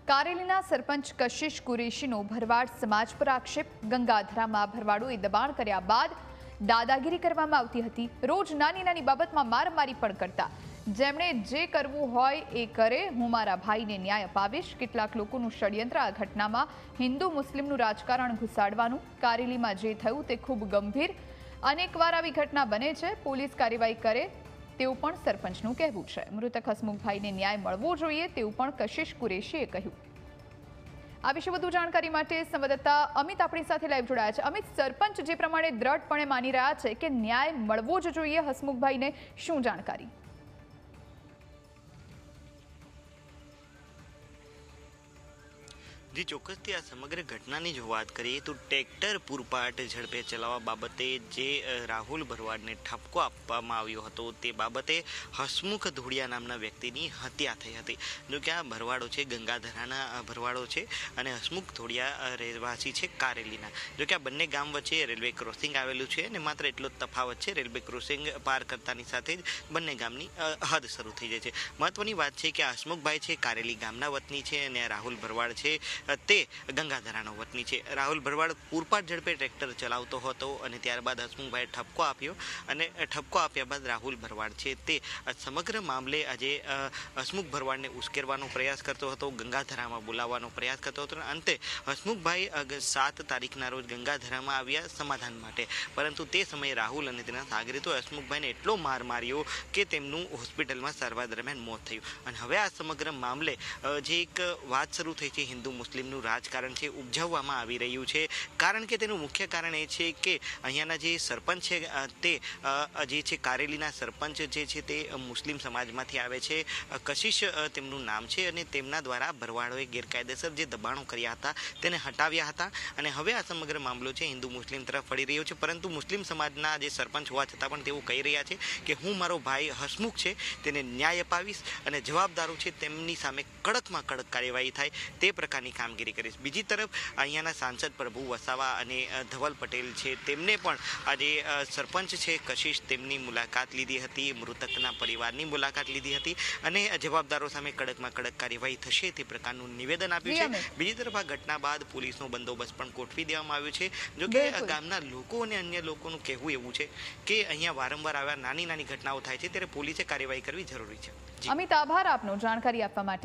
કારેલીના સરપંચ કશિશ કુરેશીનો ભરવાડ સમાજ પર આક્ષેપ। ગંગાધરામાં ભરવાડોએ દબાણ કર્યા બાદ દાદાગીરી કરવામાં આવતી હતી। રોજ નાની નાની બાબતમાં મારામારી પણ કરતા। જેમણે જે કરવું હોય એ કરે, હું મારા ભાઈને ન્યાય અપાવીશ। કેટલાક લોકોનું ષડયંત્ર આ ઘટનામાં હિન્દુ મુસ્લિમનું રાજકારણ ઘુસાડવાનું। કારેલીમાં જે થયું તે ખૂબ ગંભીર। અનેકવાર આવી ઘટના બને છે। પોલીસ કાર્યવાહી કરે તેવું પણ સરપંચનું કહેવું છે। મૃતક હસમુખભાઈને ન્યાય મળવો જોઈએ તેવું પણ કશિશ કુરેશીએ કહ્યું। આ વિશે વધુ જાણકારી માટે સંવાદદાતા અમિત આપણી સાથે લાઈવ જોડાયા છે। અમિત, સરપંચ જે પ્રમાણે દ્રઢપણે માની રહ્યા છે કે ન્યાય મળવો જ જોઈએ હસમુખભાઈને, શું જાણકારી? जी ચોક્કસથી આ સમગ્ર ઘટનાની જો વાત કરીએ તો ટ્રેક્ટર પૂરપાટ ઝડપે ચલાવવા બાબતે જે રાહુલ ભરવાડને ઠપકો આપવામાં આવ્યો હતો તે બાબતે હસમુખ ધોળિયા નામના વ્યક્તિની હત્યા થઈ હતી। જો કે આ ભરવાડો છે ગંગાધરાના ભરવાડો છે અને હસમુખ ધોળિયા રહેવાસી છે કારેલીના। જો કે આ બંને ગામ વચ્ચે રેલવે ક્રોસિંગ આવેલું છે અને માત્ર એટલો જ તફાવત છે, રેલવે ક્રોસિંગ પાર કરતાની સાથે જ બંને ગામની હદ શરૂ થઈ જાય છે। મહત્વની વાત છે કે આ હસમુખભાઈ છે કારેલી ગામના વતની છે અને રાહુલ ભરવાડ છે તે ગંગાધરાનો વતની છે। રાહુલ ભરવાડ પૂરપાટ ઝડપે ટ્રેક્ટર ચલાવતો હતો અને ત્યારબાદ હસમુખભાઈએ ઠપકો આપ્યો અને ઠપકો આપ્યા બાદ રાહુલ ભરવાડ છે તે સમગ્ર મામલે આજે હસમુખ ભરવાડને ઉશ્કેરવાનો પ્રયાસ કરતો હતો, ગંગાધરામાં બોલાવવાનો પ્રયાસ કરતો હતો। અંતે હસમુખભાઈ 7 તારીખના રોજ ગંગાધરામાં આવ્યા સમાધાન માટે, પરંતુ તે સમયે રાહુલ અને તેના સાગરીતો હસમુખભાઈને એટલો માર માર્યો કે તેમનું હોસ્પિટલમાં સારવાર દરમિયાન મોત થયું। અને હવે આ સમગ્ર મામલે જે એક વાત શરૂ થઈ છે, હિન્દુ મુસ્લિમનું રાજકારણ છે ઉપજાવવામાં આવી રહ્યું છે। કારણ કે તેનું મુખ્ય કારણ એ છે કે અહીંયાના જે સરપંચ છે તે જે છે કારેલીના સરપંચ જે છે તે મુસ્લિમ સમાજમાંથી આવે છે। કશિશ તેમનું નામ છે અને તેમના દ્વારા ભરવાડોએ ગેરકાયદેસર જે દબાણો કર્યા હતા તેને હટાવ્યા હતા અને હવે આ સમગ્ર મામલો છે હિન્દુ મુસ્લિમ તરફ વળી રહ્યો છે। પરંતુ મુસ્લિમ સમાજના જે સરપંચ હોવા છતાં પણ તેઓ કહી રહ્યા છે કે હું મારો ભાઈ હસમુખ છે તેને ન્યાય અપાવીશ અને જવાબદારો છે તેમની સામે કડકમાં કડક કાર્યવાહી થાય તે પ્રકારની કામગીરી કરીશ। બીજી તરફ અહીંયાના સાંસદ પ્રભુ વસાવા અને ધવલ પટેલ છે તેમને પણ આજે સરપંચ છે કશિશ તેમની મુલાકાત લીધી હતી, મૃતકના પરિવારની મુલાકાત લીધી હતી અને જવાબદારો સામે કડકમાં કડક કાર્યવાહી થશે તે પ્રકારનું નિવેદન આપ્યું છે। બીજી તરફ આ ઘટના બાદ પોલીસનો બંદોબસ્ત પણ ગોઠવી દેવામાં આવ્યો છે। જો કે ગામના લોકો અને અન્ય લોકોનું કહેવું એવું છે કે અહીંયા વારંવાર આવા નાની નાની ઘટનાઓ થાય છે ત્યારે પોલીસે કાર્યવાહી કરવી જરૂરી છે। અમિત, આભાર આપનો જાણકારી આપવા માટે।